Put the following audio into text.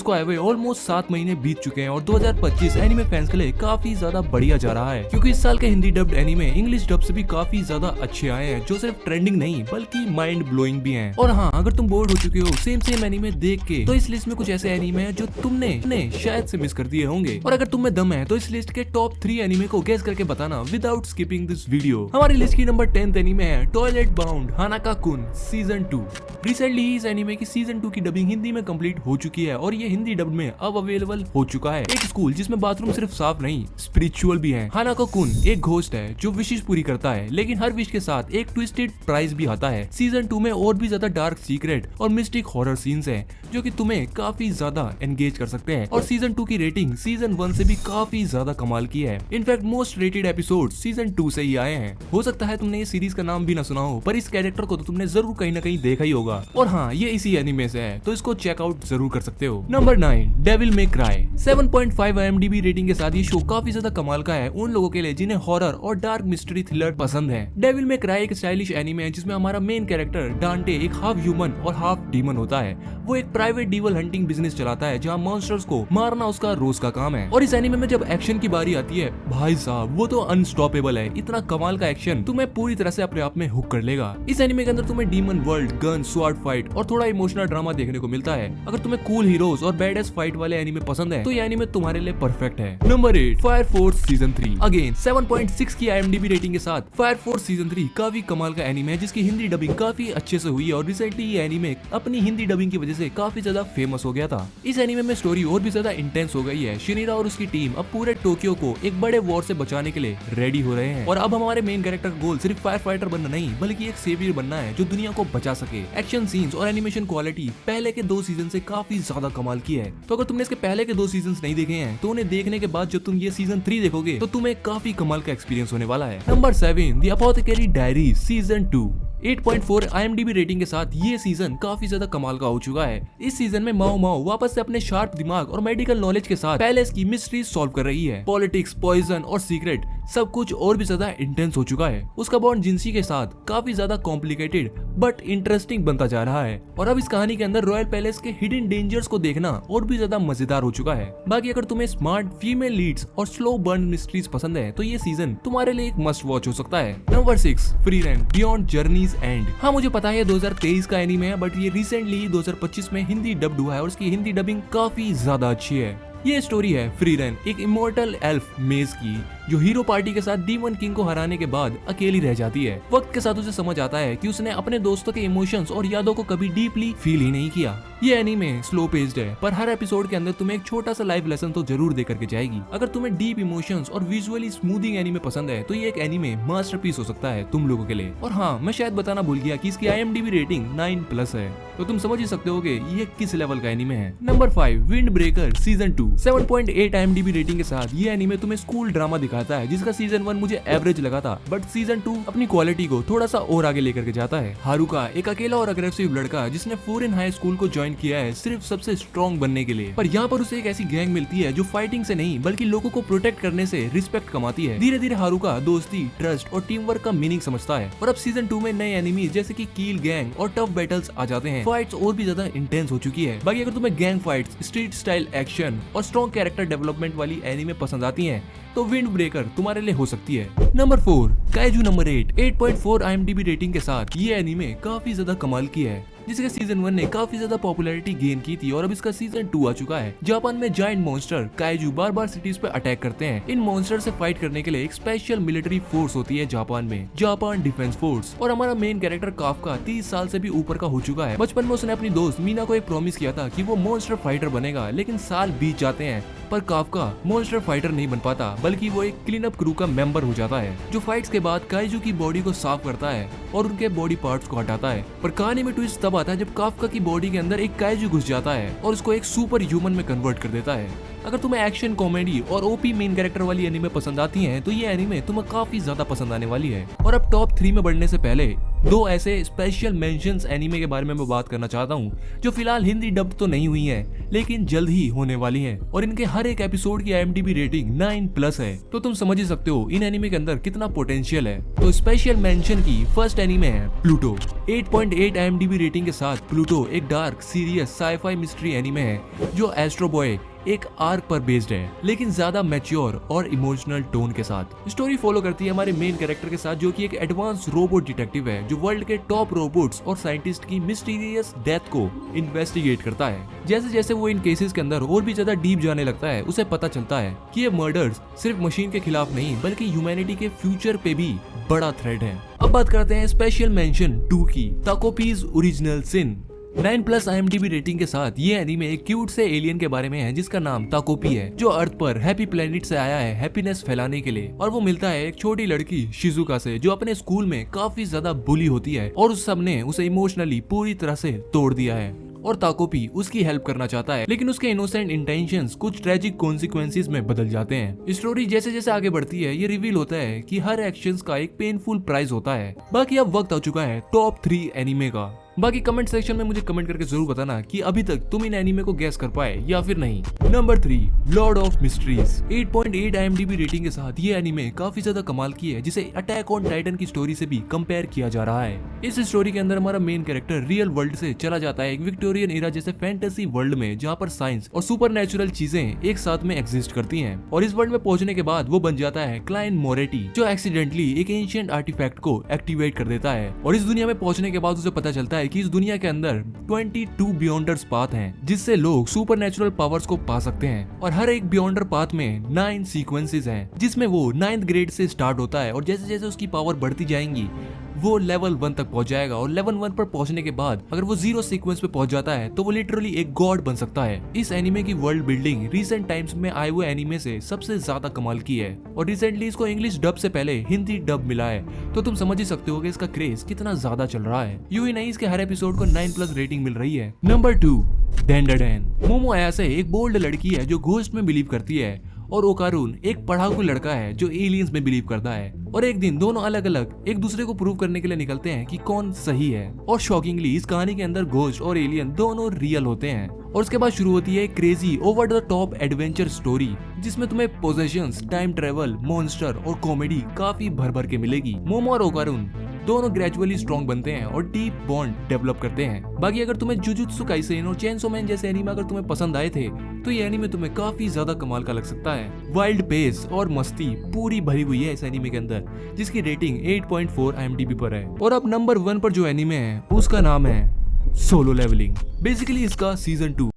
को आए हुए ऑलमोस्ट 7 महीने बीत चुके हैं और 2025 एनिमे फैंस के लिए काफी ज्यादा बढ़िया जा रहा है, क्योंकि इस साल के Hindi dubbed anime English dub से भी काफी ज्यादा अच्छे आए हैं, जो सिर्फ ट्रेंडिंग नहीं बल्कि माइंड ब्लोइंग भी हैं। और हाँ, अगर तुम बोर्ड हो चुके हो सेम एनिमे देख के, तो इस लिस्ट में कुछ ऐसे एनिमे हैं जो तुमने शायद से मिस कर दिए होंगे। और अगर तुम में दम है तो इस लिस्ट के टॉप 3 एनिमे को गेस करके बताना विदाउट स्किपिंग दिस वीडियो। हमारी लिस्ट की नंबर 10th एनिमे है टॉयलेट बाउंड हानाका-कुन सीजन 2। रिसेंटली इस एनिमे की सीजन 2 की डबिंग हिंदी में कंप्लीट हो चुकी है और ये हिंदी डब में अब अवेलेबल हो चुका है। एक स्कूल जिसमें बाथरूम सिर्फ साफ नहीं स्पिरिचुअल भी है। हानाका-कुन एक घोस्ट है जो विशेष पूरी करता है, लेकिन हर विश के साथ एक ट्विस्टेड प्राइज भी आता है। सीजन 2 में और भी ज्यादा डार्क सीक्रेट और मिस्टिक हॉरर सीन्स हैं जो कि तुम्हें काफी ज्यादा एंगेज कर सकते हैं। और सीजन 2 की रेटिंग सीजन 1 से भी काफी ज्यादा कमाल की है। In fact most rated episode season 2 से ही आए हैं। हो सकता है तुमने ये सीरीज का नाम भी ना सुना हो, पर इस कैरेक्टर को तो तुमने जरूर कहीं ना कहीं देखा ही होगा। और हाँ, ये इसी एनिमे से है, तो इसको चेकआउट जरूर कर सकते हो। Number 9 Devil May Cry. 7.5 IMDb rating के साथ ये शो काफी ज्यादा कमाल का है उन लोगों के लिए जिन्हें हॉरर और डार्क मिस्ट्री थ्रिलर पसंद है। डेविल मे क्राई एक स्टाइलिश एनिमे है जिसमें हमारा मेन कैरेक्टर डांटे एक हाफ ह्यूमन और हाफ डीमन होता है। वो एक प्राइवेट डीवल हंटिंग बिजनेस चलाता है जहाँ मॉन्स्टर्स को मारना उसका रोज का काम है। और इस एनिमे में जब एक्शन की बारी आती है, भाई साहब वो तो अनस्टॉपेबल है। इतना कमाल का एक्शन तुम्हें पूरी तरह से अपने आप में हुक कर लेगा। इस एनिमे के अंदर तुम्हें demon world, gun, sword fight और थोड़ा इमोशनल ड्रामा देखने को मिलता है। अगर तुम्हें कूल हीरोज और बैडेस्ट फाइट वाले एनिमे पसंद है तो ये एनिमे तुम्हारे लिए परफेक्ट है। Number 8 fire force season 3। Again 7.6 की IMDb रेटिंग के साथ फायर फोर्स सीजन 3 काफी कमाल का एनिमे है जिसकी हिंदी डबिंग काफी अच्छे से हुई है और रिसेंटली ये एनिमे अपनी हिंदी डबिंग की वजह से काफी ज्यादा फेमस हो गया था। इस एनिमे में स्टोरी और भी ज्यादा इंटेंस हो गई है। शिनिरा और उसकी टीम अब पूरे टोक्यो को एक बड़े वॉर से बचाने के लिए रेडी हो रहे हैं। और अब हमारे मेन कैरेक्टर का गोल सिर्फ फायर फाइटर बनना नहीं बल्कि एक सेवियर बनना है जो दुनिया को बचा सके। एक्शन सीन्स और एनिमेशन क्वालिटी पहले के 2 सीजन से काफी ज्यादा कमाल की है। तो अगर तुमने इसके पहले के 2 सीजन नहीं देखे हैं तो उन्हें देखने के बाद जब तुम ये सीजन 3 देखोगे तो तुम्हें काफी कमाल का एक्सपीरियंस होने वाला है। Number 7 the apothecary diaries season 2। 8.4 IMDb rating के साथ ये सीजन काफी ज्यादा कमाल का हो चुका है। इस सीजन में माओ माओ वापस से अपने शार्प दिमाग और मेडिकल नॉलेज के साथ पैलेस की मिस्ट्री सॉल्व कर रही है। पॉलिटिक्स, पॉइजन और सीक्रेट सब कुछ और भी ज्यादा इंटेंस हो चुका है। उसका बॉन्ड जिंसी के साथ काफी ज्यादा कॉम्प्लिकेटेड बट इंटरेस्टिंग बनता जा रहा है। और अब इस कहानी के अंदर रॉयल पैलेस के हिडन डेंजर्स को देखना और भी ज्यादा मजेदार हो चुका है। बाकी अगर तुम्हें स्मार्ट फीमेल लीड्स और स्लो बर्न मिस्ट्रीज पसंद है तो ये सीजन तुम्हारे लिए एक मस्ट वॉच हो सकता है। Number 6 Frieren beyond journey's end. हाँ, मुझे पता है 2023 का एनीमे है, बट ये रिसेंटली 2025 में हिंदी डब्ड हुआ है और उसकी हिंदी डबिंग काफी ज्यादा अच्छी है। ये स्टोरी है फ्री रैन, एक इमोर्टल एल्फ मेज की जो हीरो पार्टी के साथ डीमन किंग को हराने के बाद अकेली रह जाती है। वक्त के साथ उसे समझ आता है कि उसने अपने दोस्तों के इमोशंस और यादों को कभी डीपली फील ही नहीं किया। ये एनीमे स्लो पेस्ड है, पर हर एपिसोड के अंदर तुम्हें एक छोटा सा लाइफ लेसन तो जरूर दे करके जाएगी। अगर तुम्हें डीप इमोशंस और विजुअली स्मूथिंग एनीमे पसंद है तो ये एक एनीमे मास्टरपीस हो सकता है तुम लोगों के लिए। और हाँ, मैं शायद बताना भूल गया कि इसकी IMDb रेटिंग 9+ है, तो तुम समझ ही सकते हो ये किस लेवल का एनीमे है। Number 5 wind breaker season 2। 7.8 IMDb rating के साथ ये एनीमे तुम्हें स्कूल ड्रामा दिखाता है जिसका सीजन 1 मुझे एवरेज लगा था, बट सीजन 2 अपनी क्वालिटी को थोड़ा सा और आगे लेकर के जाता है। हारुका एक अकेला और अग्रेसिव लड़का जिसने फॉरेन हाई स्कूल को ज्वाइन किया है सिर्फ सबसे स्ट्रॉन्ग बनने के लिए, पर यहाँ पर उसे एक ऐसी गैंग मिलती है जो फाइटिंग से नहीं बल्कि लोगों को प्रोटेक्ट करने से रिस्पेक्ट कमाती है। धीरे धीरे हारुका दोस्ती, ट्रस्ट और टीम वर्क का मीनिंग समझता है। और अब सीजन 2 में नए एनिमीज जैसे कि कील गैंग और टफ बैटल्स आ जाते हैं। फाइट्स और भी ज्यादा इंटेंस हो चुकी है। बाकी अगर तुम्हें gang fights, street style action और स्ट्रॉन्ग कैरेक्टर डेवलपमेंट वाली एनीमे पसंद आती हैं तो विंड ब्रेकर तुम्हारे लिए हो सकती है। Number 4 kaiju number 8.4 IMDb rating के साथ ये एनीमे काफी ज्यादा कमाल की है जिसके सीजन 1 ने काफी ज्यादा पॉपुलैरिटी गेन की थी और अब इसका सीजन 2 आ चुका है। जापान में जायंट मॉन्स्टर काइजू बार बार सिटीज पे अटैक करते हैं। इन मॉन्स्टर से फाइट करने के लिए एक स्पेशल मिलिट्री फोर्स होती है जापान में, जापान डिफेंस फोर्स। और हमारा मेन कैरेक्टर काफका 30 साल से भी ऊपर का हो चुका है। बचपन में उसने अपनी दोस्त मीना को एक प्रॉमिस किया था कि वो मॉन्स्टर फाइटर बनेगा, लेकिन साल बीत जाते हैं पर काफका मॉन्स्टर फाइटर नहीं बन पाता बल्कि वो एक क्लीन अप क्रू का मेंबर हो जाता है जो फाइट्स के बाद काइजू की बॉडी को साफ करता है और उनके बॉडी पार्ट्स को हटाता है। पर कहानी में ट्विस्ट तब आता है जब काफका की बॉडी के अंदर एक काइजू घुस जाता है और उसको एक सुपर ह्यूमन में कन्वर्ट कर देता है। अगर तुम्हें एक्शन, कॉमेडी और ओपी मेन कैरेक्टर वाली एनीमे पसंद आती हैं तो ये एनीमे तुम्हें काफी ज्यादा पसंद आने वाली है। और अब टॉप 3 में बढ़ने से पहले दो ऐसे स्पेशल मेंशंस एनीमे के बारे में मैं बात करना चाहता हूँ जो फिलहाल हिंदी डब तो नहीं हुई है लेकिन जल्द ही होने वाली है, और इनके हर एक एपिसोड की IMDb रेटिंग 9+ है। तो तुम समझ ही सकते हो इन एनीमे के अंदर कितना पोटेंशियल है। तो स्पेशल मेंशन की फर्स्ट एनीमे है प्लूटो। 8.8 IMDb रेटिंग के साथ प्लूटो एक dark serious scifi mystery anime है जो एस्ट्रो बॉय एक आर्क पर बेस्ड है, लेकिन ज्यादा मैच्योर और इमोशनल टोन के साथ। स्टोरी फॉलो करती है हमारे मेन कैरेक्टर के साथ जो कि एक एडवांस रोबोट डिटेक्टिव है जो वर्ल्ड के टॉप रोबोट्स और साइंटिस्ट की मिस्टीरियस डेथ को इन्वेस्टिगेट करता है। जैसे जैसे वो इन केसेस के अंदर और भी ज्यादा डीप जाने लगता है उसे पता चलता है कि ये मर्डर्स सिर्फ मशीन के खिलाफ नहीं बल्कि ह्यूमैनिटी के फ्यूचर पे भी बड़ा थ्रेट है। अब बात करते हैं स्पेशल मेंशन 2 की, ताकोपीज ओरिजिनल सिन। 9+ IMDb रेटिंग के साथ ये एनीमे एक क्यूट से एलियन के बारे में है जिसका नाम ताकोपी है जो अर्थ पर हैप्पी प्लेनेट से आया है हैप्पीनेस फैलाने के लिए, और वो मिलता है एक छोटी लड़की शिजुका से जो अपने स्कूल में काफी ज्यादा बुली होती है और उस सब ने उसे इमोशनली पूरी तरह से तोड़ दिया है और ताकोपी उसकी हेल्प करना चाहता है, लेकिन उसके इनोसेंट इंटेंशंस कुछ ट्रेजिक कॉन्सिक्वेंसेस में बदल जाते हैं। स्टोरी जैसे जैसे आगे बढ़ती है ये रिवील होता है कि हर एक्शंस का एक पेनफुल प्राइस होता है। बाकी अब वक्त आ चुका है टॉप 3 एनीमे का। बाकी कमेंट सेक्शन में मुझे कमेंट करके जरूर बताना कि अभी तक तुम इन एनीमे को गैस कर पाए या फिर नहीं। Number 3, Lord of mysteries. 8.8 IMDb rating के साथ ये एनीमे काफी ज्यादा कमाल की है जिसे अटैक ऑन टाइटन की स्टोरी से भी कंपेयर किया जा रहा है। इस स्टोरी के अंदर हमारा मेन कैरेक्टर रियल वर्ल्ड से चला जाता है एक विक्टोरियन एरा जैसे फैंटेसी वर्ल्ड में जहाँ पर साइंस और सुपरनैचुरल चीजें एक साथ में एग्जिस्ट करती हैं, और इस वर्ल्ड में पहुंचने के बाद वो बन जाता है क्लाइंट मोरेटी जो एक्सीडेंटली एक एंशिएंट आर्टिफैक्ट को एक्टिवेट कर देता है। और इस दुनिया में पहुंचने के बाद उसे पता चलता है कि इस दुनिया के अंदर 22 बियॉन्डर्स पाथ हैं जिससे लोग सुपरनैचुरल पावर्स को पा सकते हैं, और हर एक बियॉन्डर पाथ में 9 सीक्वेंसेस हैं जिसमें वो 9th ग्रेड से स्टार्ट होता है, और जैसे जैसे उसकी पावर बढ़ती जाएंगी वो लेवल 1 तक पहुंच जाएगा, और लेवल 1 पर पहुंचने के बाद अगर वो 0 सीक्वेंस पे पहुंच जाता है तो वो लिटरली एक गॉड बन सकता है। इस एनीमे की वर्ल्ड बिल्डिंग रिसेंट टाइम्स में आए हुए एनीमे से सबसे ज्यादा कमाल की है, और रिसेंटली इसको इंग्लिश डब से पहले हिंदी डब मिला है, तो तुम समझ ही सकते हो कि इसका क्रेज कितना ज्यादा चल रहा है। यूं ही नहीं इसके हर एपिसोड को 9+ रेटिंग मिल रही है। नंबर 2, डेंडरडेन। मोमो अयासे एक बोल्ड लड़की है जो घोस्ट में बिलीव करती है, और ओकारून एक पढ़ाकू लड़का है जो एलियंस में बिलीव करता है, और एक दिन दोनों अलग अलग एक दूसरे को प्रूव करने के लिए निकलते हैं कि कौन सही है। और शॉकिंगली इस कहानी के अंदर घोस्ट और एलियन दोनों रियल होते हैं, और उसके बाद शुरू होती है crazy over the top adventure story जिसमें तुम्हें पोजेशंस, टाइम ट्रेवल, मॉन्स्टर और कॉमेडी काफी भर भर के मिलेगी। मोमो और ओकारून दोनों ग्रेजुअली स्ट्रॉन्ग बनते हैं और डीप बॉन्ड डेवलप करते हैं। बाकी अगर तुम्हें जुजुत्सु काइसेन और चेनसो मैन जैसे एनीमे अगर तुम्हें पसंद आए थे तो ये एनीमे तुम्हें काफी ज्यादा कमाल का लग सकता है। वाइल्ड पेस और मस्ती पूरी भरी हुई है इस एनीमे के अंदर जिसकी रेटिंग 8.4 IMDb पर है। और अब नंबर 1 पर जो एनीमे है उसका नाम है सोलो लेवलिंग। बेसिकली इसका सीजन 2